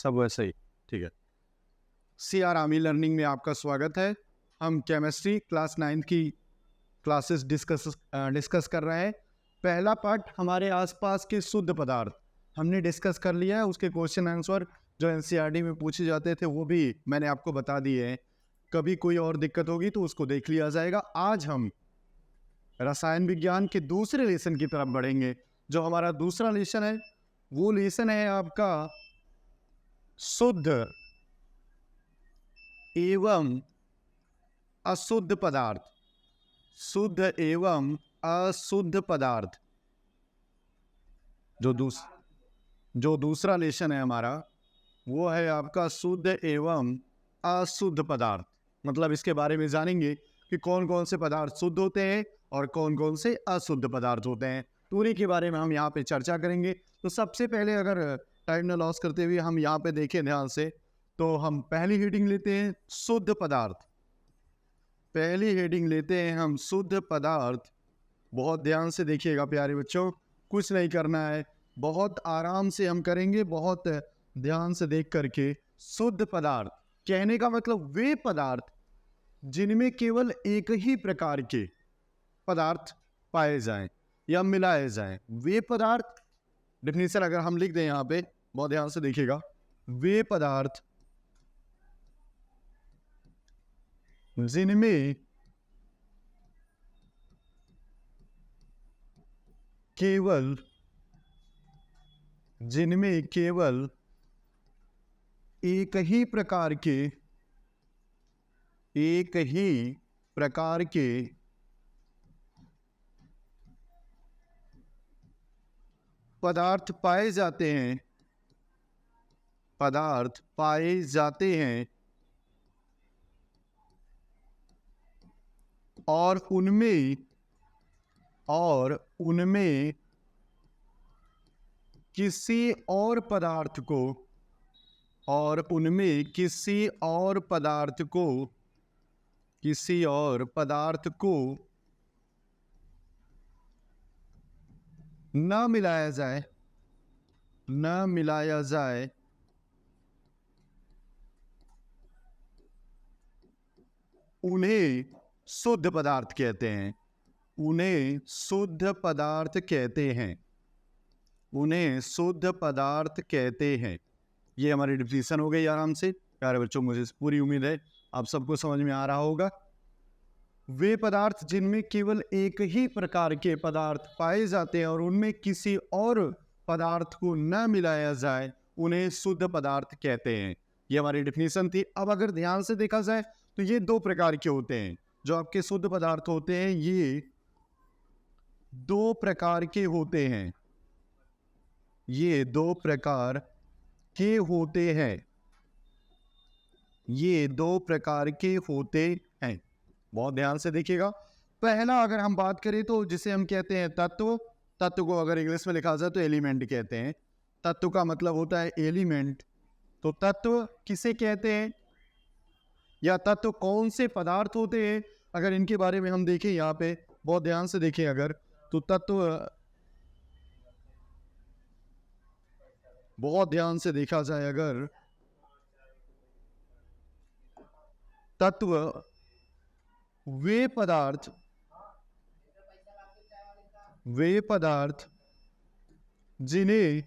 सब वैसे ही ठीक है। CR आर्मी लर्निंग में आपका स्वागत है। हम केमिस्ट्री क्लास 9 की क्लासेस डिस्कस कर रहे हैं। पहला पार्ट हमारे आसपास के शुद्ध पदार्थ हमने डिस्कस कर लिया है। उसके क्वेश्चन आंसर जो NCERT में पूछे जाते थे वो भी मैंने आपको बता दिए हैं। कभी कोई और दिक्कत होगी तो उसको देख लिया जाएगा। आज हम रसायन विज्ञान के दूसरे लेसन की तरफ बढ़ेंगे। जो हमारा दूसरा लेसन है वो लेसन है आपका शुद्ध एवं अशुद्ध पदार्थ। शुद्ध एवं अशुद्ध पदार्थ जो दूसरा लेसन है हमारा वो है आपका शुद्ध एवं अशुद्ध पदार्थ। मतलब इसके बारे में जानेंगे कि कौन कौन से पदार्थ शुद्ध होते हैं और कौन कौन से अशुद्ध पदार्थ होते हैं। पूरे के बारे में हम यहाँ पे चर्चा करेंगे। तो सबसे पहले अगर टाइम न लॉस करते हुए हम यहाँ पे देखें ध्यान से, तो हम पहली हेडिंग लेते हैं शुद्ध पदार्थ। पहली हेडिंग लेते हैं हम शुद्ध पदार्थ। बहुत ध्यान से देखिएगा प्यारे बच्चों, कुछ नहीं करना है, बहुत आराम से हम करेंगे, बहुत ध्यान से देख करके। शुद्ध पदार्थ कहने का मतलब वे पदार्थ जिनमें केवल एक ही प्रकार के पदार्थ पाए जाएं या मिलाए जाएं, वे पदार्थ। डेफिनेशन अगर हम लिख दें यहाँ पे, बहुत ध्यान से देखिएगा, वे पदार्थ जिनमें केवल एक ही प्रकार के पदार्थ पाए जाते हैं और उनमें किसी और पदार्थ को न मिलाया जाए उन्हें शुद्ध पदार्थ कहते हैं। उन्हें शुद्ध पदार्थ कहते हैं। ये हमारी डिफिनीशन हो गई। आराम से प्यारे बच्चों, मुझे पूरी उम्मीद है आप सबको समझ में आ रहा होगा। वे पदार्थ जिनमें केवल एक ही प्रकार के पदार्थ पाए जाते हैं और उनमें किसी और पदार्थ को न मिलाया जाए उन्हें शुद्ध पदार्थ कहते हैं। ये हमारी डिफिनीशन थी। अब अगर ध्यान से देखा जाए तो ये दो प्रकार के होते हैं। जो आपके शुद्ध पदार्थ होते हैं ये दो प्रकार के होते हैं। ये दो प्रकार के होते हैं। बहुत ध्यान से देखिएगा। पहला अगर हम बात करें तो जिसे हम कहते हैं तत्व को अगर इंग्लिश में लिखा जाए तो एलिमेंट कहते हैं। तत्व का मतलब होता है एलिमेंट। तो तत्व किसे कहते हैं या तत्व कौन से पदार्थ होते हैं, अगर इनके बारे में हम देखें यहाँ पे, बहुत ध्यान से देखें अगर, तो बहुत ध्यान से देखा जाए अगर, तत्व वे पदार्थ जिन्हें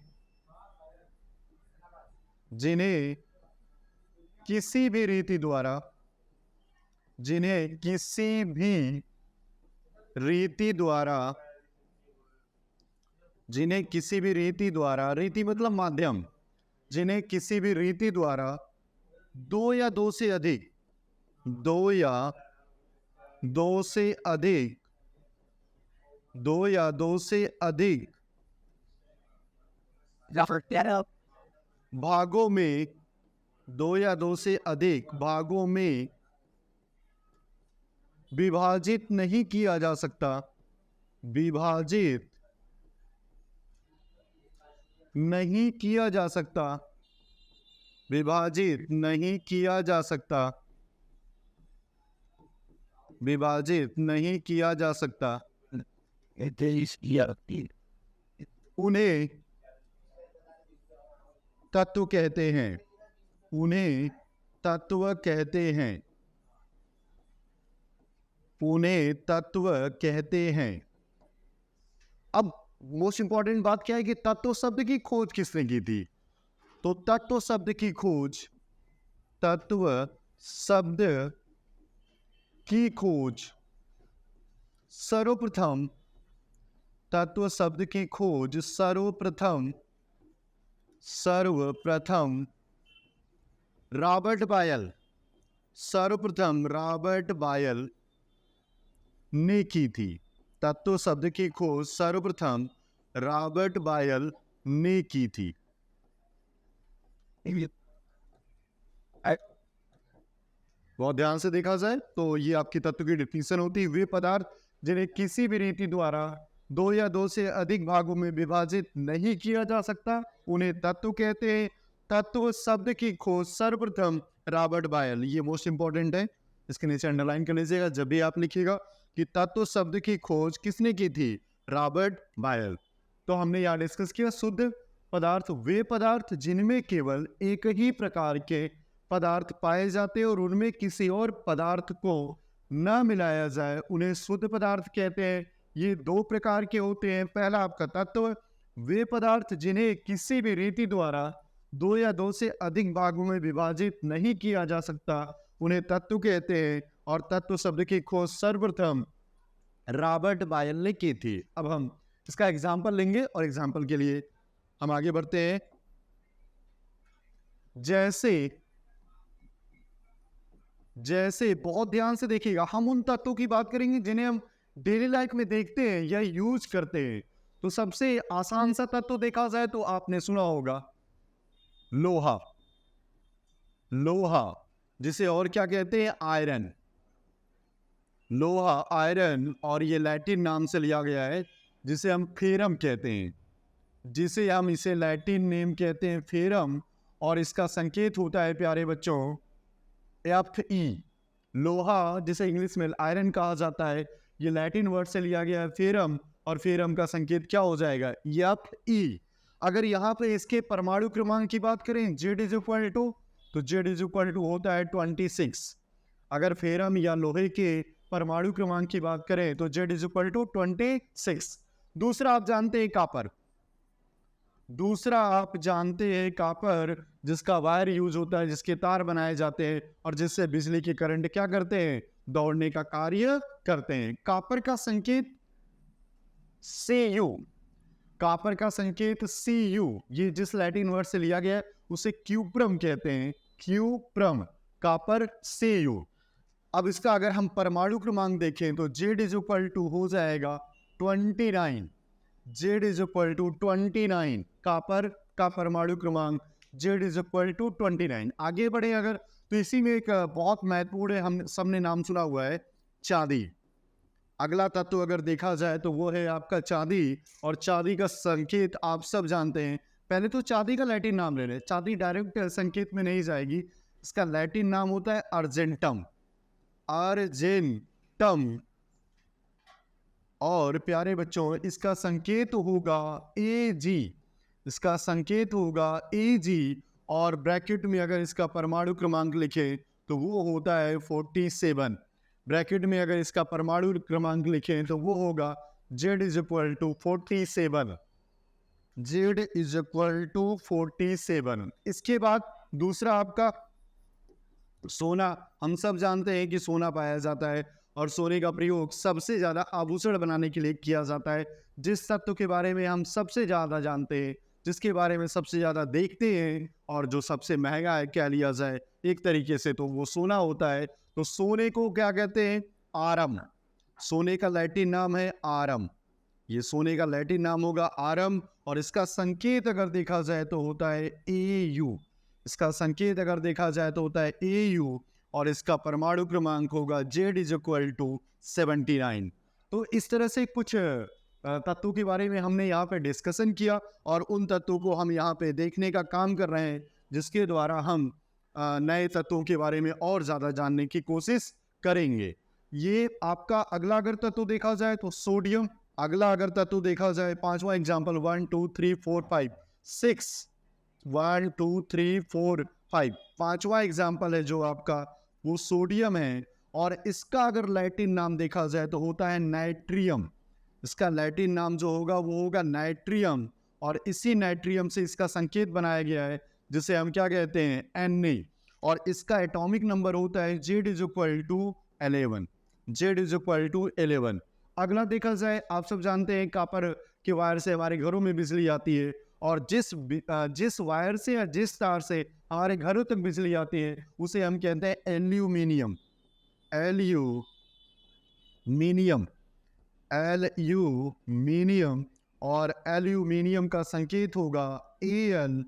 किसी भी रीति द्वारा, रीति मतलब माध्यम, जिन्हें किसी भी रीति द्वारा दो या दो से अधिक भागों में विभाजित नहीं किया जा सकता। उन्हें तत्व कहते हैं। उन्हें तत्व कहते हैं। उन्हें तत्व कहते हैं। अब मोस्ट इंपॉर्टेंट बात क्या है कि तत्व शब्द की खोज किसने की थी? तो तत्व शब्द की खोज, तत्व शब्द की खोज सर्वप्रथम, तत्व शब्द की खोज सर्वप्रथम रॉबर्ट बायल, सर्वप्रथम रॉबर्ट बायल ने की थी। तत्व शब्द की खोज सर्वप्रथम रॉबर्ट बायल ने की थी। बहुत ध्यान से देखा जाए तो ये आपकी तत्व की डिफिनेशन होती है। वे पदार्थ जिन्हें किसी भी रीति द्वारा दो या दो से अधिक भागों में विभाजित नहीं किया जा सकता, उन्हें तत्व कहते हैं। तत्व शब्द की खोज सर्वप्रथम रॉबर्ट बायल, ये मोस्ट इंपॉर्टेंट है, इसके नीचे अंडरलाइन कर लीजिएगा जब भी आप लिखिएगा कि तत्व शब्द की खोज किसने की थी? रॉबर्ट बायल। तो हमने यहाँ डिस्कस किया शुद्ध पदार्थ वे पदार्थ जिनमें केवल एक ही प्रकार के पदार्थ पाए जाते हैं और उनमें किसी और पदार्थ को न मिलाया जाए, उन्हें शुद्ध पदार्थ कहते हैं। ये दो प्रकार के होते हैं। पहला आपका तत्व, वे पदार्थ जिन्हें किसी भी रीति द्वारा दो या दो से अधिक भागों में विभाजित नहीं किया जा सकता, उन्हें तत्व कहते हैं। और तत्व शब्द की खोज सर्वप्रथम रॉबर्ट बायल ने की थी। अब हम इसका एग्जाम्पल लेंगे और एग्जाम्पल के लिए हम आगे बढ़ते हैं। जैसे बहुत ध्यान से देखिएगा, हम उन तत्वों की बात करेंगे जिन्हें हम डेली लाइफ में देखते हैं या यूज करते हैं। तो सबसे आसान सा तत्व देखा जाए तो आपने सुना होगा लोहा, लोहा जिसे और क्या कहते हैं? आयरन। लोहा, आयरन, और ये लैटिन नाम से लिया गया है जिसे हम फेरम कहते हैं, जिसे हम इसे लैटिन नेम कहते हैं फेरम, और इसका संकेत होता है प्यारे बच्चों Fe। लोहा जिसे इंग्लिश में आयरन कहा जाता है, ये लैटिन वर्ड से लिया गया है फेरम, और फेरम का संकेत क्या हो जाएगा? Fe। अगर यहाँ पे इसके परमाणु क्रमांक की बात करें Z इज इक्वल टू, तो Z इज इक्वल टू होता है 26। अगर फेरम या लोहे के परमाणु क्रमांक की बात करें तो Z इज इक्वल टू 26। दूसरा आप जानते हैं कापर, दूसरा आप जानते हैं कापर, जिसका वायर यूज होता है, जिसके तार बनाए जाते हैं और जिससे बिजली के करंट क्या करते हैं? दौड़ने का कार्य करते हैं। कापर का संकेत Cu, कापर का संकेत Cu, ये जिस लैटिन वर्ड से लिया गया है उसे क्यूप्रम कहते हैं, क्यूप्रम, कापर Cu। अब इसका अगर हम परमाणु क्रमांक देखें तो Z इज इक्वल टू हो जाएगा 29। Z is equal to 29, copper का परमाणु क्रमांक Z इज इक्वल टू 29। आगे बढ़े अगर तो इसी में एक बहुत महत्वपूर्ण है, हम सबने नाम सुना हुआ है, चांदी। अगला तत्व अगर देखा जाए तो वो है आपका चांदी, और चांदी का संकेत आप सब जानते हैं। पहले तो चांदी का लैटिन नाम ले लें, चांदी डायरेक्ट संकेत में नहीं जाएगी, इसका लैटिन नाम होता है अर्जेंटम, अर्जेंटम। और प्यारे बच्चों इसका संकेत होगा Ag, इसका संकेत होगा Ag, और ब्रैकेट में अगर इसका परमाणु क्रमांक लिखें तो वो होता है 47। ब्रैकेट में अगर इसका परमाणु क्रमांक लिखें तो वो होगा Z is equal to 47, Z is equal to 47। इसके बाद दूसरा आपका सोना। हम सब जानते हैं कि सोना पाया जाता है और सोने का प्रयोग सबसे ज़्यादा आभूषण बनाने के लिए किया जाता है। जिस तत्व के बारे में हम सबसे ज़्यादा जानते हैं, जिसके बारे में सबसे ज़्यादा देखते हैं और जो सबसे महंगा है क्या लिया जाए एक तरीके से, तो वो सोना होता है। तो सोने को क्या कहते हैं? आरम। सोने का लैटिन नाम है आरम, ये सोने का लैटिन नाम होगा आरम, और इसका संकेत अगर देखा जाए तो होता है Au। इसका संकेत अगर देखा जाए तो होता है Au, और इसका परमाणु क्रमांक होगा Z इज इक्वल टू 79। तो इस तरह से कुछ तत्वों के बारे में हमने यहाँ पे डिस्कशन किया, और उन तत्वों को हम यहाँ पे देखने का काम कर रहे हैं, जिसके द्वारा हम नए तत्वों के बारे में और ज़्यादा जानने की कोशिश करेंगे। ये आपका अगला अगर तत्व देखा जाए तो सोडियम। अगला अगर तत्व देखा जाए, पांचवा एग्जाम्पल, 1 2 3 4 5 6, 1 2 3 4 5। पांचवा एग्जाम्पल है जो आपका वो सोडियम है, और इसका अगर लैटिन नाम देखा जाए तो होता है नाइट्रियम। इसका लैटिन नाम जो होगा वो होगा नाइट्रियम, और इसी नाइट्रियम से इसका संकेत बनाया गया है जिसे हम क्या कहते हैं, Na। और इसका एटॉमिक नंबर होता है Z=11। Z=11। अगला देखा जाए, आप सब जानते हैं कॉपर के वायर से हमारे घरों में बिजली आती है, और जिस वायर से या जिस तार से हमारे घरों तक बिजली आती है उसे हम कहते हैं एल्यूमिनियम। एल्यूमिनियम एल्यूमिनियम और एल्यूमिनियम का संकेत होगा Al।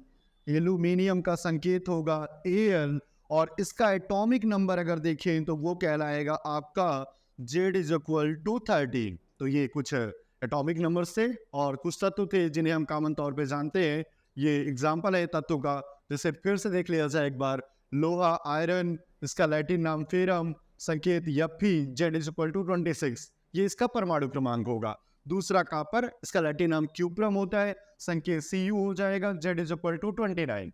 एल्यूमिनियम का संकेत होगा Al, और इसका एटॉमिक नंबर अगर देखें तो वो कहलाएगा आपका Z=13। तो ये कुछ एटॉमिक नंबर से और कुछ तत्व थे जिन्हें हम कॉमन तौर पे जानते हैं। ये एग्जाम्पल है तत्व का, जिसे फिर से देख लिया जाए एक बार। लोहा, आयरन, इसका लैटिन नाम फेरम, संकेत Fe, Z=26, ये इसका परमाणु क्रमांक होगा। दूसरा कॉपर, इसका लैटिन नाम क्यूप्रम होता है, संकेत Cu हो जाएगा, Z=29।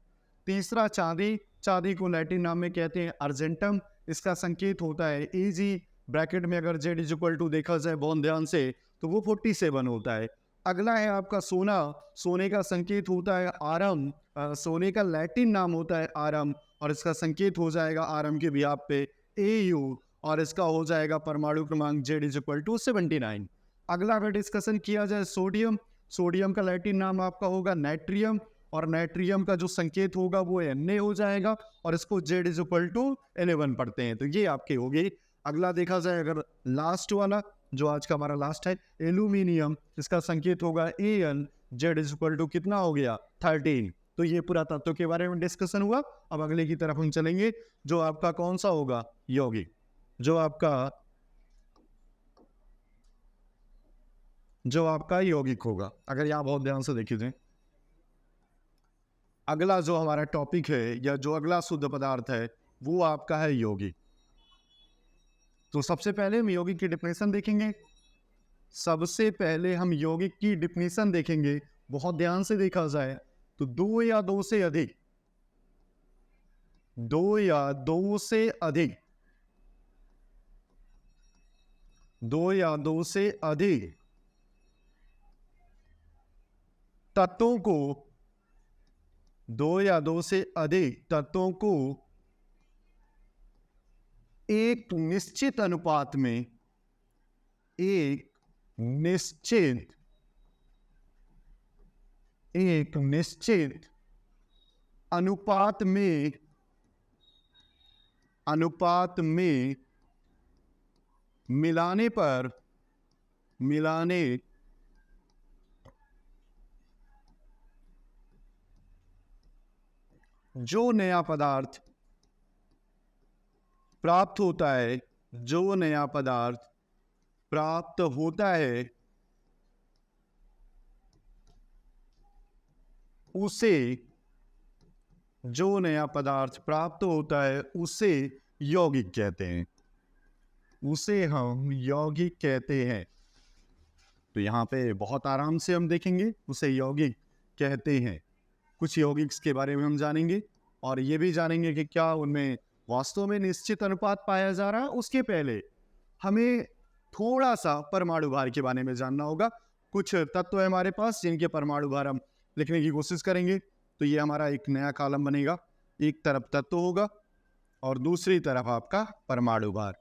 तीसरा चांदी, चांदी को लैटिन नाम में कहते हैं अर्जेंटम, इसका संकेत होता है Ag। ब्रैकेट में अगर Z= देखा जाए बहुत ध्यान से तो वो 47 होता है। अगला है आपका सोना, सोने का संकेत होता है आरम, सोने का लैटिन नाम होता है आरम, और इसका संकेत हो जाएगा आरम के बिहाफ पे Au, और इसका हो जाएगा परमाणु क्रमांक Z=79। अगला अगर डिस्कशन किया जाए सोडियम, सोडियम का लैटिन नाम आपका होगा नाइट्रियम, और नाइट्रियम का जो संकेत होगा वो Na हो जाएगा, और इसको Z=11 पढ़ते हैं। तो ये आपके हो गए। अगला देखा जाए अगर लास्ट वाला, जो आज का हमारा लास्ट है, एल्यूमिनियम, इसका संकेत होगा Al, Z= कितना हो गया, 13। तो ये पूरा तत्व के बारे में डिस्कशन हुआ। अब अगले की तरफ हम चलेंगे, जो आपका कौन सा होगा, यौगिक। जो आपका यौगिक होगा, अगर यहाँ बहुत ध्यान से देखिए, अगला जो हमारा टॉपिक है या जो अगला शुद्ध पदार्थ है वो आपका है यौगिक। तो सबसे पहले हम यौगिक की डेफिनेशन देखेंगे। सबसे पहले हम यौगिक की डेफिनेशन देखेंगे। बहुत ध्यान से देखा जाए तो दो या दो से अधिक तत्वों को एक निश्चित अनुपात में मिलाने पर जो नया पदार्थ प्राप्त होता है उसे यौगिक कहते हैं। उसे हम यौगिक कहते हैं। तो यहाँ पे बहुत आराम से हम देखेंगे, उसे यौगिक कहते हैं। कुछ यौगिक्स के बारे में हम जानेंगे, और ये भी जानेंगे कि क्या उनमें वास्तव में निश्चित अनुपात पाया जा रहा है। उसके पहले हमें थोड़ा सा परमाणु भार के बारे में जानना होगा। कुछ तत्व है हमारे पास जिनके परमाणु भार हम लिखने की कोशिश करेंगे। तो ये हमारा एक नया कॉलम बनेगा। एक तरफ तत्व होगा और दूसरी तरफ आपका परमाणु भार।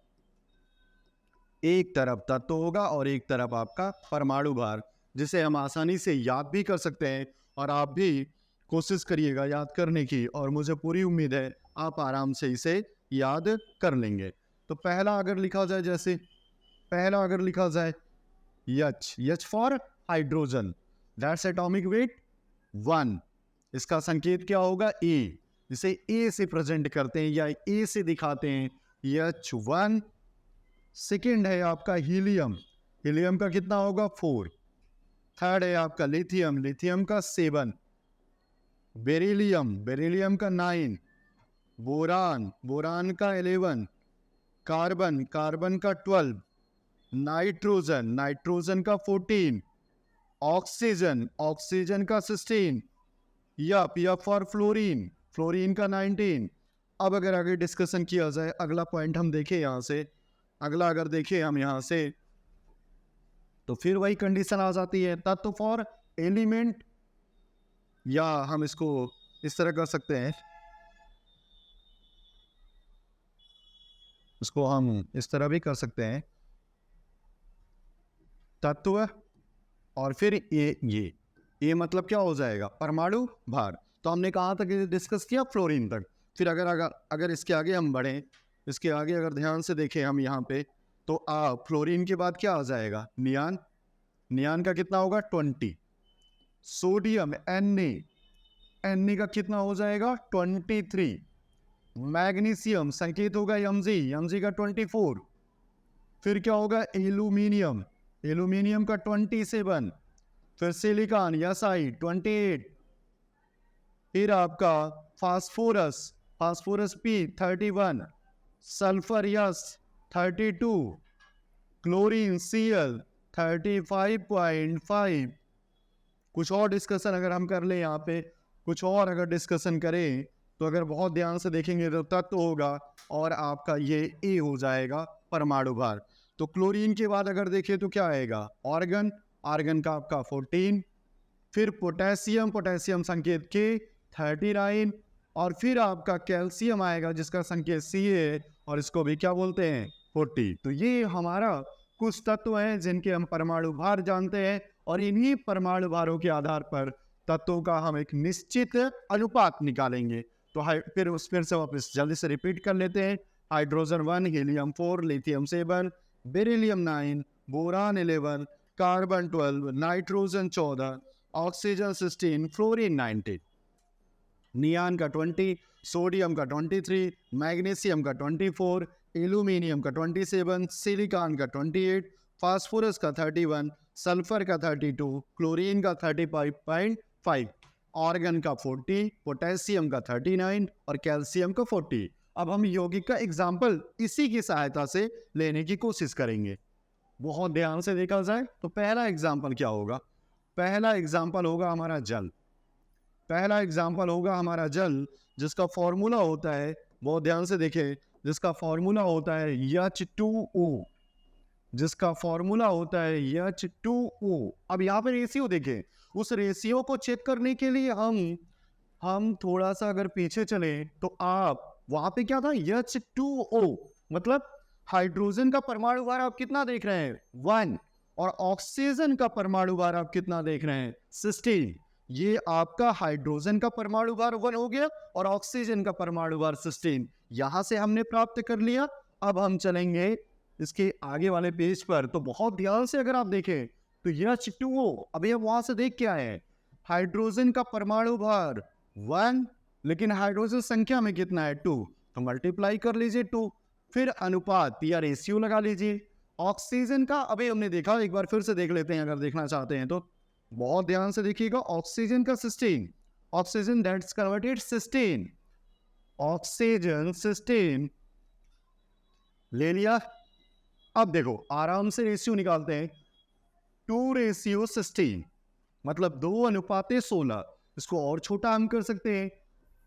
एक तरफ तत्व होगा और एक तरफ आपका परमाणु भार, जिसे हम आसानी से याद भी कर सकते हैं। और आप भी कोशिश करिएगा याद करने की, और मुझे पूरी उम्मीद है आप आराम से इसे याद कर लेंगे। तो पहला अगर लिखा जाए H for hydrogen, that's atomic weight 1। इसका संकेत क्या होगा, A। इसे A से प्रेजेंट करते हैं या A से दिखाते हैं, H1। सेकेंड है आपका हीलियम, हीलियम का कितना होगा, 4। थर्ड है आपका लिथियम, लिथियम का 7। बेरिलियम, बेरिलियम का 9। बोरान, बोरान का 11। कार्बन, कार्बन का 12। नाइट्रोजन, नाइट्रोजन का 14। ऑक्सीजन, ऑक्सीजन का 16। F फॉर फ्लोरीन, फ्लोरीन का 19। अब अगर आगे डिस्कशन किया जाए, अगला पॉइंट हम देखें यहाँ से, अगला अगर देखें हम यहाँ से, तो फिर वही कंडीशन आ जाती है, तत्व फॉर एलिमेंट, या हम इसको इस तरह कर सकते हैं, इसको हम इस तरह भी कर सकते हैं, तत्व और फिर ये मतलब क्या हो जाएगा, परमाणु भार। तो हमने कहा था कि डिस्कस किया फ्लोरीन तक। फिर अगर इसके आगे हम बढ़ें, इसके आगे अगर ध्यान से देखें हम यहाँ पे, तो फ्लोरीन के बाद क्या आ जाएगा, नियान। नियान का कितना होगा 20। सोडियम Na का कितना हो जाएगा 23। मैग्नीशियम संकेत होगा Mg का 24। फिर क्या होगा एल्यूमिनियम का 27। फिर सिलिकॉन Si 28। फिर आपका phosphorus P 31, sulphur yes 32, chlorine Cl 35.5। कुछ और डिस्कशन अगर हम कर ले यहाँ पे, कुछ और अगर डिस्कशन करें तो अगर बहुत ध्यान से देखेंगे तो तत्व होगा और आपका ये ए हो जाएगा परमाणु भार। तो क्लोरीन के बाद अगर देखें तो क्या आएगा, आर्गन का आपका 14। फिर पोटेशियम संकेत के 39, और फिर आपका कैल्शियम आएगा जिसका संकेत Ca, और इसको भी क्या बोलते हैं 40। तो ये हमारा कुछ तत्व हैं जिनके हम परमाणु भार जानते हैं, और इन्हीं परमाणु भारों के आधार पर तत्वों का हम एक निश्चित अनुपात निकालेंगे। तो फिर से वापस जल्दी से रिपीट कर लेते हैं। Hydrogen 1, helium 4, lithium 7, beryllium 9, boron 11, carbon 12, nitrogen 14, oxygen 16, fluorine 19, नियान का 20, सोडियम का 23, मैग्नीशियम का 24, एल्यूमिनियम का 27, सिलिकॉन का 28, फास्फोरस का 31, सल्फर का 32, क्लोरीन का 35.5, आर्गन का 40, पोटेशियम का 39 और कैल्शियम का 40। अब हम यौगिक का एग्जाम्पल इसी की सहायता से लेने की कोशिश करेंगे। बहुत ध्यान से देखा जाए तो पहला एग्जाम्पल क्या होगा, पहला एग्जाम्पल होगा हमारा जल। पहला एग्जाम्पल होगा हमारा जल, जिसका फॉर्मूला होता है, बहुत ध्यान से देखें, जिसका फॉर्मूला होता है H2O, जिसका फॉर्मूला होता है H2O। अब यहाँ पे रेशियो देखें, उस रेशियो को चेक करने के लिए हम थोड़ा सा अगर पीछे चले तो आप वहां पे क्या था H2O, मतलब हाइड्रोजन का परमाणु भार आप कितना देख रहे हैं 1, और ऑक्सीजन का परमाणु भार आप कितना देख रहे हैं 16। ये आपका हाइड्रोजन का परमाणु भार 1 हो गया और ऑक्सीजन का परमाणु भार 16, यहां से हमने प्राप्त कर लिया। अब हम चलेंगे इसके आगे वाले पेज पर, तो बहुत ध्यान से अगर आप देखें तो H2O, अभी हम वहां से देख के आए हैं, हाइड्रोजन का परमाणु भार 1, लेकिन हाइड्रोजन संख्या में कितना है 2, तो मल्टीप्लाई कर लीजिए 2, फिर अनुपात या रेशियो लगा लीजिए। ऑक्सीजन का अभी हमने देखा, एक बार फिर से देख लेते हैं अगर देखना चाहते हैं तो, बहुत ध्यान से देखिएगा। ऑक्सीजन का 16, ऑक्सीजन दैट्स कन्वर्टेड 16, ऑक्सीजन 16 ले लिया। अब देखो आराम से रेशियो निकालते हैं, 2:16, मतलब 2:16। इसको और छोटा हम कर सकते हैं,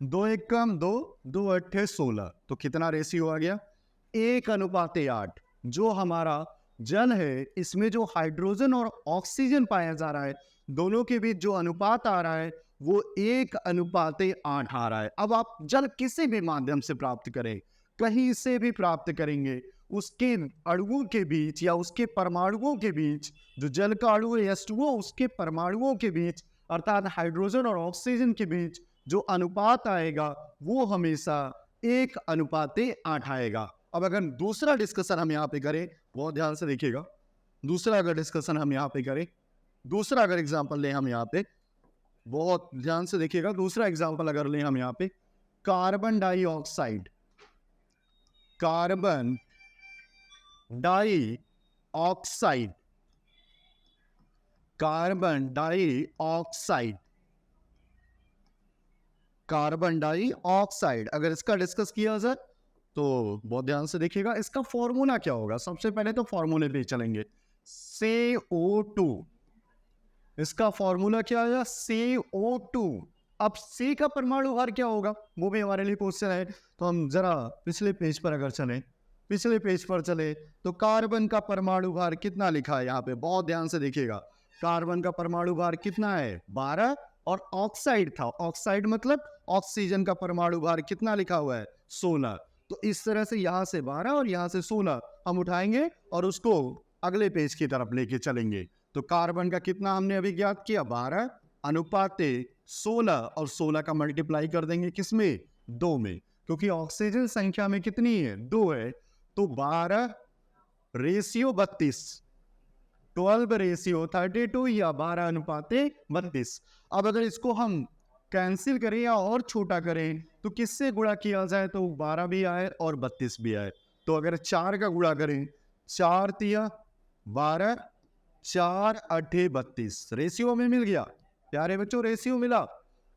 2 1 कम 2, 2 8 16, तो कितना रेशियो आ गया 1:8। जो हमारा जल है इसमें जो हाइड्रोजन और ऑक्सीजन पाया जा रहा है, दोनों के बीच जो अनुपात आ रहा है वो 1:8 आ रहा है। अब आप जल किसी भी माध्यम से प्राप्त करें, कहीं से भी प्राप्त करेंगे, उसके अणुओं के बीच या उसके परमाणुओं के बीच, जो जल का अणु है H2O, उसके परमाणुओं के बीच अर्थात हाइड्रोजन और ऑक्सीजन के बीच जो अनुपात आएगा वो हमेशा 1:8 आएगा। अब अगर दूसरा डिस्कशन हम यहाँ पे करें, बहुत ध्यान से देखिएगा, दूसरा अगर डिस्कशन हम यहाँ पे करें, दूसरा अगर एग्जांपल लें हम यहाँ पे, बहुत ध्यान से देखिएगा, दूसरा एग्जांपल अगर लें हम यहाँ पे, carbon dioxide, carbon dioxide, carbon dioxide, carbon dioxide, अगर इसका डिस्कस किया जाए तो बहुत ध्यान से देखिएगा, इसका फॉर्मूला क्या होगा। सबसे पहले तो फॉर्मूले पे चलेंगे, CO2, इसका फॉर्मूला क्या आया CO2, अब C का परमाणु भार क्या होगा वो भी हमारे लिए क्वेश्चन है। तो हम जरा पिछले पेज पर अगर चलें, पिछले पेज पर चले तो कार्बन का परमाणु भार कितना लिखा है यहाँ पे, बहुत ध्यान से देखिएगा। कार्बन का परमाणु भार कितना है 12, और ऑक्साइड था, ऑक्साइड मतलब ऑक्सीजन का परमाणु भार कितना लिखा हुआ है 16। तो इस तरह से यहाँ से 12 और यहाँ से 16 हम उठाएंगे और उसको अगले पेज की तरफ लेके चलेंगे। तो कार्बन का कितना हमने अभी ज्ञात किया 12 अनुपाते 16, और 16 का मल्टीप्लाई कर देंगे किसमें 2 में, क्योंकि ऑक्सीजन संख्या में कितनी है 2 है। तो 12 रेशियो 32, 12 रेशियो 32 या 12 अनुपाते 32। अब अगर इसको हम कैंसिल करें या और छोटा करें तो किससे गुणा किया जाए तो 12 भी आए और 32 भी आए। तो अगर 4 का गुणा करें, 4 तिया 12, 4 अठे 32, रेशियो में मिल गया प्यारे बच्चों, रेशियो मिला।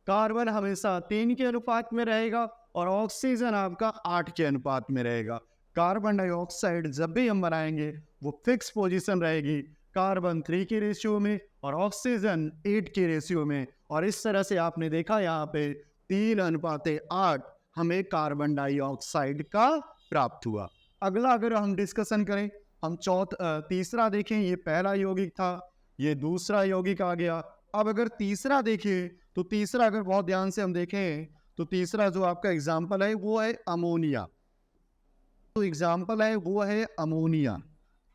कार्बन हमेशा 3 के अनुपात में रहेगा और ऑक्सीजन आपका 8 के अनुपात में रहेगा। कार्बन डाइऑक्साइड जब भी हम बनाएंगे वो फिक्स पोजीशन रहेगी, कार्बन 3 के रेशियो में और ऑक्सीजन 8 के रेशियो में। और इस तरह से आपने देखा यहाँ पे 3 अनुपाते 8 हमें कार्बन डाइऑक्साइड का प्राप्त हुआ। अगला अगर हम डिस्कशन करें, हम तीसरा देखें, ये पहला यौगिक था, ये दूसरा यौगिक आ गया। अब अगर तीसरा देखें तो तीसरा अगर बहुत ध्यान से हम देखें तो तीसरा जो आपका एग्जाम्पल है वो है अमोनिया। तो एग्जाम्पल है वो है अमोनिया,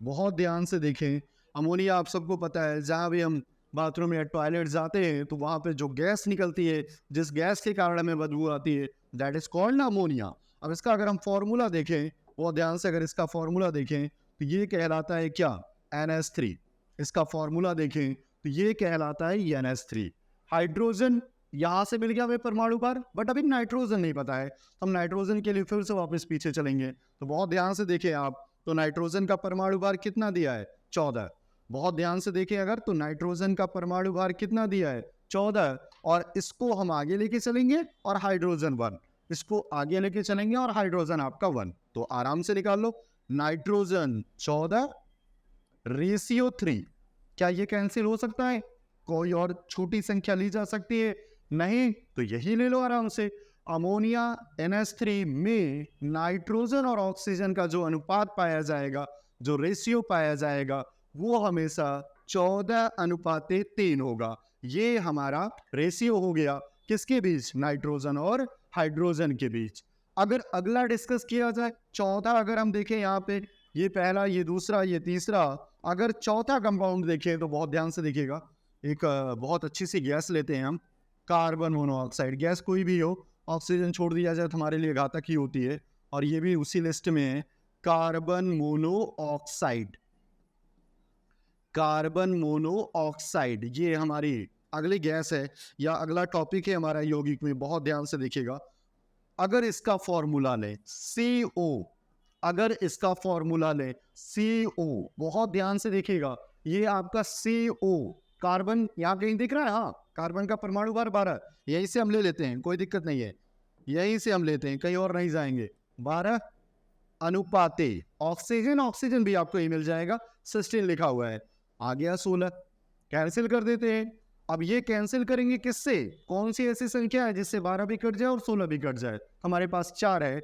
बहुत ध्यान से देखें। अमोनिया आप सबको पता है, जहाँ भी हम बाथरूम या टॉयलेट जाते हैं तो वहाँ पे जो गैस निकलती है, जिस गैस के कारण हमें बदबू आती है, दैट इज कॉल्ड अमोनिया। अब इसका अगर हम फॉर्मूला देखें बहुत ध्यान से, अगर इसका फॉर्मूला देखें तो ये कहलाता है क्या NH3। इसका फॉर्मूला देखें तो ये कहलाता है NH3। हाइड्रोजन यहाँ से मिल गया हमें परमाणु भार, बट अभी नाइट्रोजन नहीं पता है। हम नाइट्रोजन के लिए फिर से वापस पीछे चलेंगे। तो बहुत ध्यान से देखें आप, तो नाइट्रोजन का परमाणु भार कितना दिया है 14। बहुत ध्यान से देखें अगर, तो नाइट्रोजन का परमाणु भार कितना दिया है 14, और इसको हम आगे लेके चलेंगे और हाइड्रोजन 1, इसको आगे लेके चलेंगे और हाइड्रोजन आपका 1। तो आराम से निकाल लो, नाइट्रोजन 14 रेशियो 3। क्या ये कैंसिल हो सकता है? कोई और छोटी संख्या ली जा सकती है? नहीं, तो यही ले लो आराम से। अमोनिया NH3 में नाइट्रोजन और ऑक्सीजन का जो अनुपात पाया जाएगा, जो रेशियो पाया जाएगा, वो हमेशा 14 अनुपाते 3 होगा। ये हमारा रेशियो हो गया किसके बीच, नाइट्रोजन और हाइड्रोजन के बीच। अगर अगला डिस्कस किया जाए, चौथा अगर हम देखें यहाँ पे, ये पहला, ये दूसरा, ये तीसरा, अगर चौथा कंपाउंड देखें तो बहुत ध्यान से देखिएगा। एक बहुत अच्छी सी गैस लेते हैं हम, कार्बन मोनोऑक्साइड। गैस कोई भी हो, ऑक्सीजन छोड़ दिया जाए तो हमारे लिए घातक ही होती है, और ये भी उसी लिस्ट में है, कार्बन मोनोऑक्साइड। कार्बन मोनोऑक्साइड ये हमारी अगली गैस है या अगला टॉपिक है हमारा यौगिक में। बहुत ध्यान से देखिएगा, अगर इसका फॉर्मूला लें CO, अगर इसका फॉर्मूला लें CO, बहुत ध्यान से देखिएगा, ये आपका CO कार्बन यहाँ कहीं दिख रहा है, हाँ, कार्बन का परमाणु भार 12, यहीं से हम ले लेते हैं, कोई दिक्कत नहीं है, यहीं से हम लेते हैं, कहीं और नहीं जाएंगे। 12 अनुपाते ऑक्सीजन, ऑक्सीजन भी आपको ही मिल जाएगा, 16 लिखा हुआ है, आ गया 16। कैंसिल कर देते हैं। अब ये कैंसिल करेंगे किससे, कौन सी ऐसी संख्या है जिससे 12 भी कट जाए और 16 भी कट जाए? हमारे पास 4 है,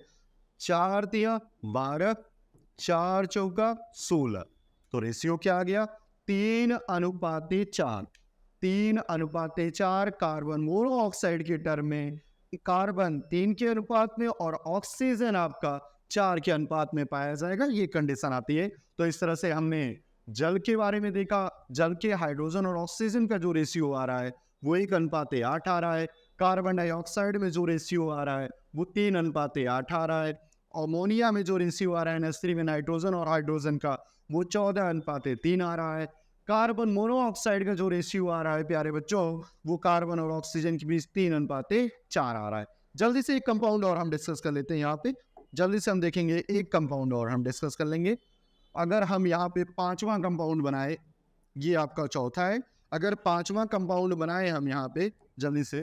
4 तिया 12, 4 चौका 16। तो रेशियो क्या आ गया 3 अनुपाते 4। 3 अनुपाते 4 कार्बन मोनोऑक्साइड के टर्म में, कार्बन 3 के अनुपात में और ऑक्सीजन आपका 4 के अनुपात में पाया जाएगा, ये कंडीशन आती है। तो इस तरह से हमने जल के बारे में देखा, जल के हाइड्रोजन और ऑक्सीजन का जो रेशियो आ रहा है वो 1 अनुपाते 8 आ रहा है। कार्बन डाइऑक्साइड में जो रेशियो आ रहा है वो 3 अनुपाते 8 आ रहा है। अमोनिया में जो रेशियो आ रहा है NH3 में नाइट्रोजन और हाइड्रोजन का, वो 14 अनुपाते 3 आ रहा है। कार्बन मोनोऑक्साइड का जो रेशियो आ रहा है प्यारे बच्चों, वो कार्बन और ऑक्सीजन के बीच 3 अनुपाते 4 आ रहा है। जल्दी से एक कंपाउंड और हम डिस्कस कर लेते हैं यहाँ पे, जल्दी से हम देखेंगे एक कंपाउंड और हम डिस्कस कर लेंगे। अगर हम यहाँ पे 5वां कंपाउंड बनाए, ये आपका चौथा है, अगर 5वां कंपाउंड बनाए हम यहाँ पे जल्दी से,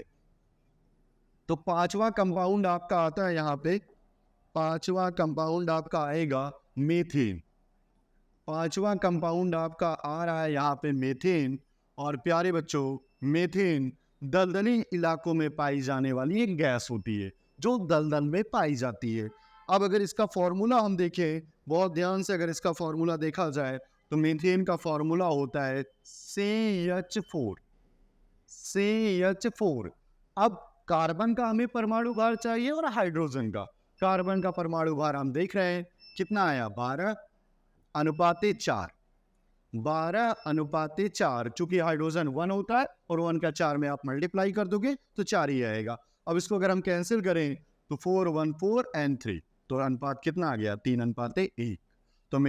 तो 5वां कंपाउंड आपका आता है यहाँ पे, 5वां कंपाउंड आपका आएगा मीथेन। 5वां कंपाउंड आपका आ रहा है यहाँ पे मीथेन। और प्यारे बच्चों, मीथेन दलदली इलाकों में पाई जाने वाली एक गैस होती है जो दलदल में पाई जाती है। अब अगर इसका फॉर्मूला हम देखें, बहुत ध्यान से अगर इसका फॉर्मूला देखा जाए तो मीथेन का फॉर्मूला होता है CH4। CH4। अब कार्बन का हमें परमाणु भार चाहिए और हाइड्रोजन का। कार्बन का परमाणु भार हम देख रहे हैं कितना आया, 12:4। 12:4, चूंकि हाइड्रोजन 1 होता है और 1 का 4 में आप मल्टीप्लाई कर दोगे तो 4 ही आएगा। अब इसको अगर हम कैंसिल करें तो 4, 1, 4 and 3, तो अनुपात कितना आ गया, 3:1। तो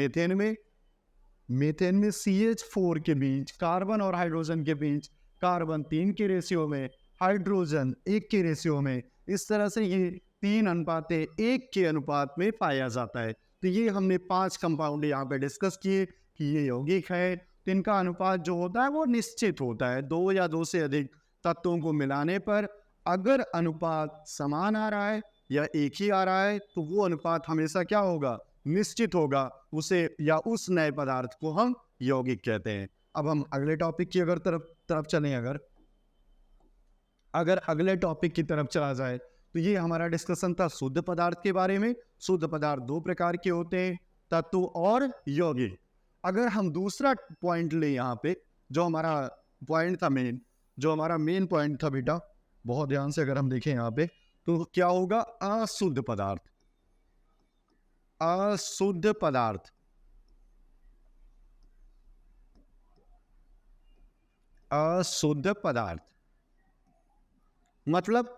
मीथेन में CH4 के बीच, कार्बन और हाइड्रोजन के बीच, कार्बन 3 के रेशियो में, हाइड्रोजन 1 के रेशियो में, इस तरह से ये 3:1 के अनुपात में पाया जाता है। तो ये हमने 5 कंपाउंड यहाँ पे डिस्कस किए कि ये यौगिक है, तो इनका अनुपात जो होता है वो निश्चित होता है। 2 या 2 से अधिक तत्वों को मिलाने पर अगर अनुपात समान आ रहा है या एक ही आ रहा है तो वो अनुपात हमेशा क्या होगा, निश्चित होगा। उसे या उस नए पदार्थ को हम यौगिक कहते हैं। अब हम अगले टॉपिक की अगर तरफ चलें, अगर अगले टॉपिक की तरफ चला जाए तो ये हमारा डिस्कशन था शुद्ध पदार्थ के बारे में। शुद्ध पदार्थ 2 प्रकार के होते हैं, तत्व और यौगिक। अगर हम दूसरा पॉइंट ले यहाँ पे, जो हमारा पॉइंट था जो हमारा मेन पॉइंट था बेटा, बहुत ध्यान से अगर हम देखें यहाँ पे तो क्या होगा, अशुद्ध पदार्थ। अशुद्ध पदार्थ, अशुद्ध पदार्थ मतलब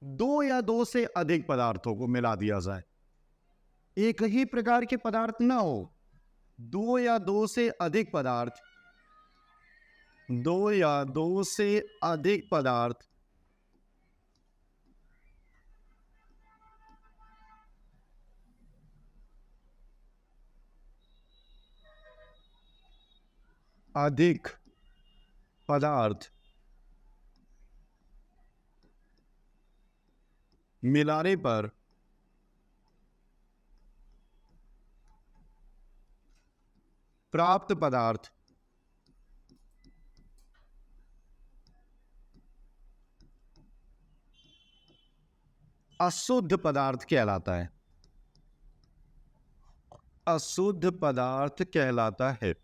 2 या 2 से अधिक पदार्थों को मिला दिया जाए। एक ही प्रकार के पदार्थ ना हो, 2 या 2 से अधिक पदार्थ, 2 या 2 से अधिक पदार्थ अधिक पदार्थ मिलाने पर प्राप्त पदार्थ अशुद्ध पदार्थ कहलाता है। अशुद्ध पदार्थ कहलाता है।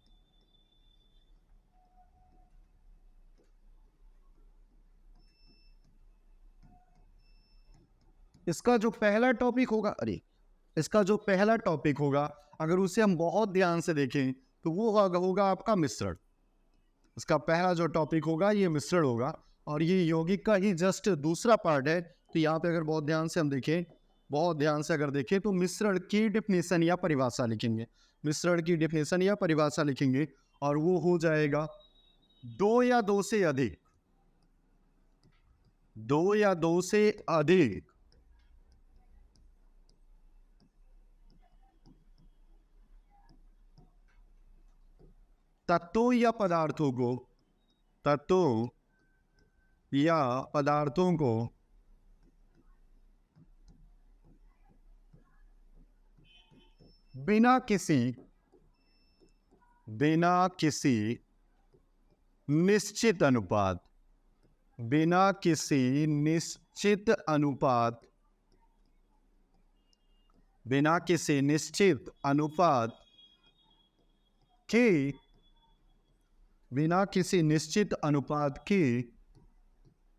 इसका जो पहला टॉपिक होगा, इसका जो पहला टॉपिक होगा अगर उसे हम बहुत ध्यान से देखें तो वो होगा आपका मिश्रण। इसका पहला जो टॉपिक होगा ये मिश्रण होगा और ये यौगिक का ही जस्ट दूसरा पार्ट है। तो यहाँ पे अगर बहुत ध्यान से हम देखें, बहुत ध्यान से अगर देखें तो मिश्रण की डेफिनेशन या परिभाषा लिखेंगे। मिश्रण की डेफिनेशन या परिभाषा लिखेंगे और वो हो जाएगा 2 या 2 से अधिक, 2 या 2 से अधिक तत्वों या पदार्थों को बिना किसी निश्चित अनुपात, बिना किसी निश्चित अनुपात, बिना किसी निश्चित अनुपात के, बिना किसी निश्चित अनुपात के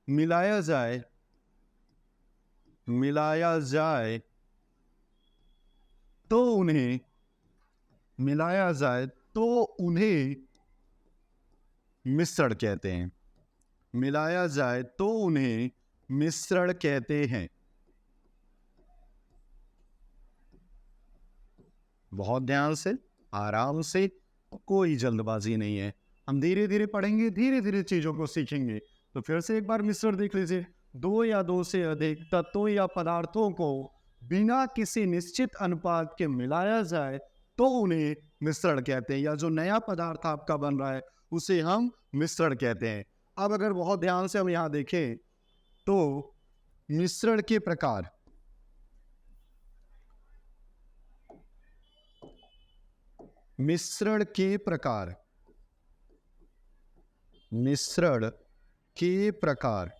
मिलाया जाए तो उन्हें मिश्रण कहते हैं। मिलाया जाए तो उन्हें मिश्रण कहते हैं। बहुत ध्यान से, आराम से, कोई जल्दबाजी नहीं है। हम धीरे धीरे पढ़ेंगे, धीरे धीरे चीजों को सीखेंगे। तो फिर से एक बार मिश्रण देख लीजिए। 2 या 2 से अधिक तत्वों या पदार्थों को बिना किसी निश्चित अनुपात के मिलाया जाए तो उन्हें मिश्रण कहते हैं, या जो नया पदार्थ आपका बन रहा है उसे हम मिश्रण कहते हैं। अब अगर बहुत ध्यान से हम यहाँ देखें तो मिश्रण के प्रकार, मिश्रण के प्रकार, मिश्रण के प्रकार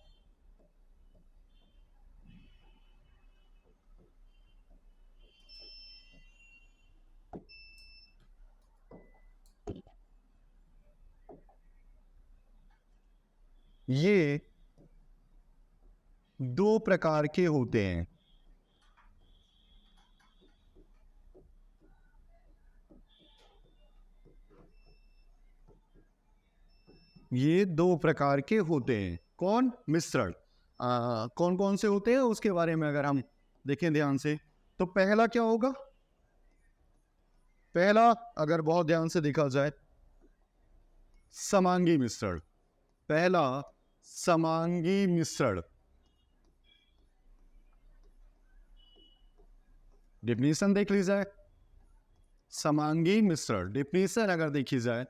ये दो प्रकार के होते हैं। ये दो प्रकार के होते हैं। कौन? मिश्रण। कौन कौन से होते हैं उसके बारे में अगर हम देखें ध्यान से, तो पहला क्या होगा? पहला अगर बहुत ध्यान से देखा जाए, समांगी मिश्रण। पहला समांगी मिश्रण। डिफिनीशन देख ली जाए, समांगी मिश्रण डिफिनीशन अगर देखी जाए,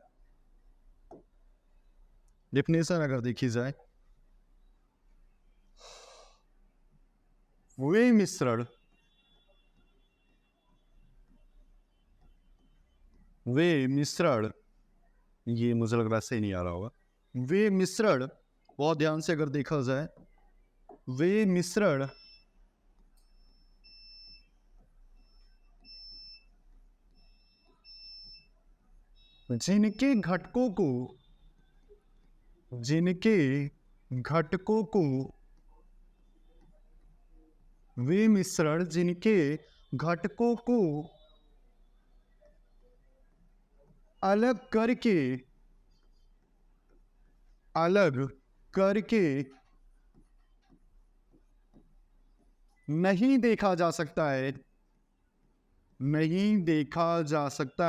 वे मिश्रण ये मुझे लग रहा है सही नहीं आ रहा होगा। वे मिश्रण, बहुत ध्यान से अगर देखा जाए, वे मिश्रण जिनके घटकों को वे मिश्रण जिनके घटकों को अलग करके नहीं देखा जा सकता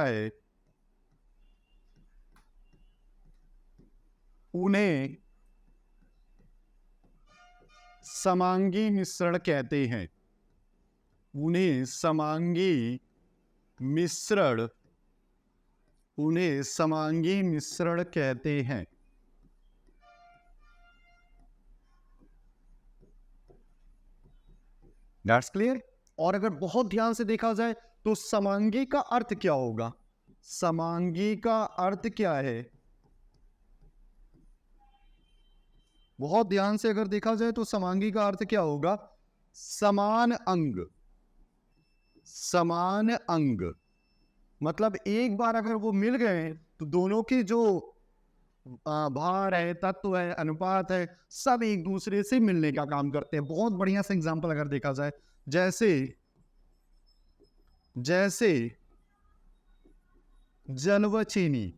है, उन्हें समांगी मिश्रण कहते हैं। उन्हें समांगी मिश्रण कहते हैं। That's clear. और अगर बहुत ध्यान से देखा जाए तो समांगी का अर्थ क्या होगा? समांगी का अर्थ क्या है? बहुत ध्यान से अगर देखा जाए तो समांगी का अर्थ क्या होगा? समान अंग। मतलब एक बार अगर वो मिल गए तो दोनों के जो भार है, तत्व है, अनुपात है, सब एक दूसरे से मिलने का काम करते हैं। बहुत बढ़िया सा एग्जांपल अगर देखा जाए, जैसे जल व चीनी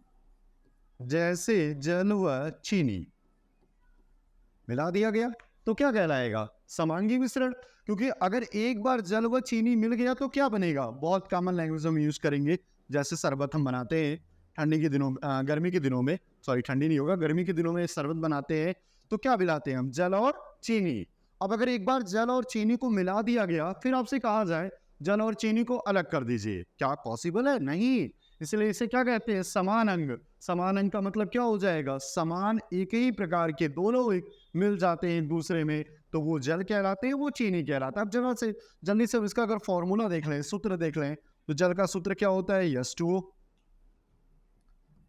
मिला दिया गया तो क्या कहलाएगा? समांगी मिश्रण। क्योंकि अगर एक बार जल व चीनी मिल गया तो क्या बनेगा? बहुत कॉमन लैंग्वेज हम यूज करेंगे, जैसे शरबत हम बनाते हैं गर्मी के दिनों में, सॉरी ठंडी नहीं होगा, गर्मी के दिनों में शरबत बनाते हैं तो क्या मिलाते हैं हम? जल और चीनी। अब अगर एक बार जल और चीनी को मिला दिया गया, फिर आपसे कहा जाए जल और चीनी को अलग कर दीजिए, क्या पॉसिबल है? नहीं। इसलिए इसे क्या कहते हैं? समान अंग। समान अंग का मतलब क्या हो जाएगा? समान एक ही प्रकार के दोनों मिल जाते हैं एक दूसरे में, तो वो जल कहलाते हैं, वो चीनी कहलाता है। अब जल्दी से इसका अगर फॉर्मूला देख लें, सूत्र देख लें, तो जल का सूत्र क्या होता है? H2O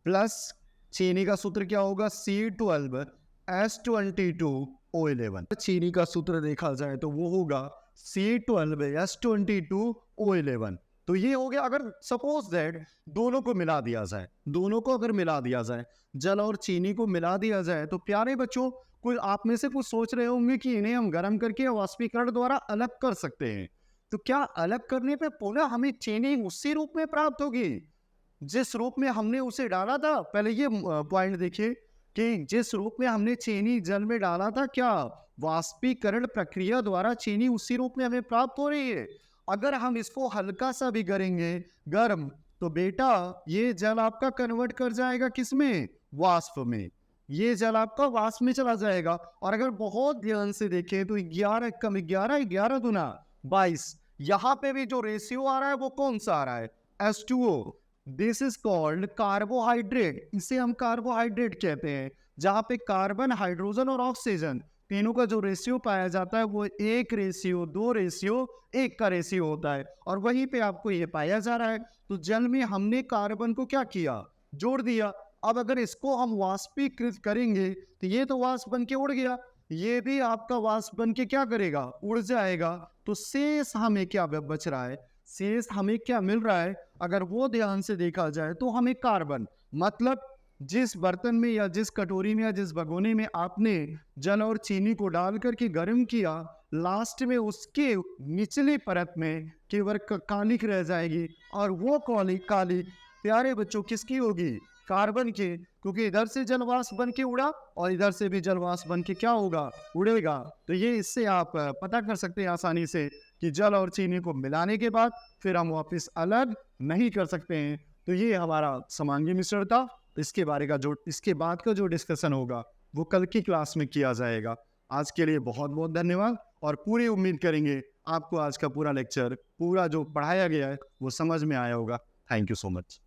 प्लस चीनी का सूत्र क्या होगा? C12H22O11। चीनी का सूत्र देखा जाए तो वो होगा C12H22O11। तो ये हो गया। अगर सपोज दैट दोनों को मिला दिया जाए, जल और चीनी को मिला दिया जाए, तो प्यारे बच्चों, कोई आप में से कुछ सोच रहे होंगे कि इन्हें हम गर्म करके वाष्पीकरण द्वारा अलग कर सकते हैं। तो क्या अलग करने पे पुनः हमें चीनी उसी रूप में प्राप्त होगी जिस रूप में हमने उसे डाला था? पहले ये पॉइंट देखिए कि जिस रूप में हमने चीनी जल में डाला था, क्या वाष्पीकरण प्रक्रिया द्वारा चीनी उसी रूप में हमें प्राप्त हो रही है? अगर हम इसको हल्का सा भी करेंगे गर्म, तो बेटा ये जल आपका कन्वर्ट कर जाएगा किसमें? वाष्प में। ये जल आपका वाष्प में चला जाएगा। और अगर बहुत ध्यान से देखें तो 11 कम 11 11 गुना 22, यहां पे भी जो रेशियो आ रहा है वो कौन सा आ रहा है? H2O। This is called carbohydrate. इसे हम कार्बोहाइड्रेट कहते हैं, जहां पे कार्बन, हाइड्रोजन और ऑक्सीजन तीनों का जो रेशियो पाया जाता है वो 1:2:1 का रेशियो होता है। और वहीं पे आपको ये पाया जा रहा है। तो जल में हमने कार्बन को क्या किया? जोड़ दिया। अब अगर इसको हम वाष्पीकृत करेंगे तो ये तो वाष्प बन के उड़ गया, ये भी आपका वाष्प बन के क्या करेगा, उड़ जाएगा। तो शेष हमें क्या बच रहा है, शेष हमें क्या मिल रहा है, अगर वो ध्यान से देखा जाए तो हमें कार्बन, मतलब जिस बर्तन में या जिस कटोरी में या जिस भगोने में आपने जल और चीनी को डाल करके गर्म किया, लास्ट में उसके निचली परत में केवल कालिक रह जाएगी, और वो कालिक प्यारे बच्चों किसकी होगी, कार्बन के, क्योंकि इधर से जलवाष्प बन के उड़ा और इधर से भी जलवाष्प बन के क्या होगा, उड़ेगा। तो ये इससे आप पता कर सकते हैं आसानी से कि जल और चीनी को मिलाने के बाद फिर हम वापस अलग नहीं कर सकते हैं। तो ये हमारा समांगी मिश्रण था। इसके बाद का जो डिस्कशन होगा वो कल की क्लास में किया जाएगा। आज के लिए बहुत बहुत धन्यवाद, और पूरी उम्मीद करेंगे आपको आज का पूरा लेक्चर, पूरा जो पढ़ाया गया है वो समझ में आया होगा। Thank you so much.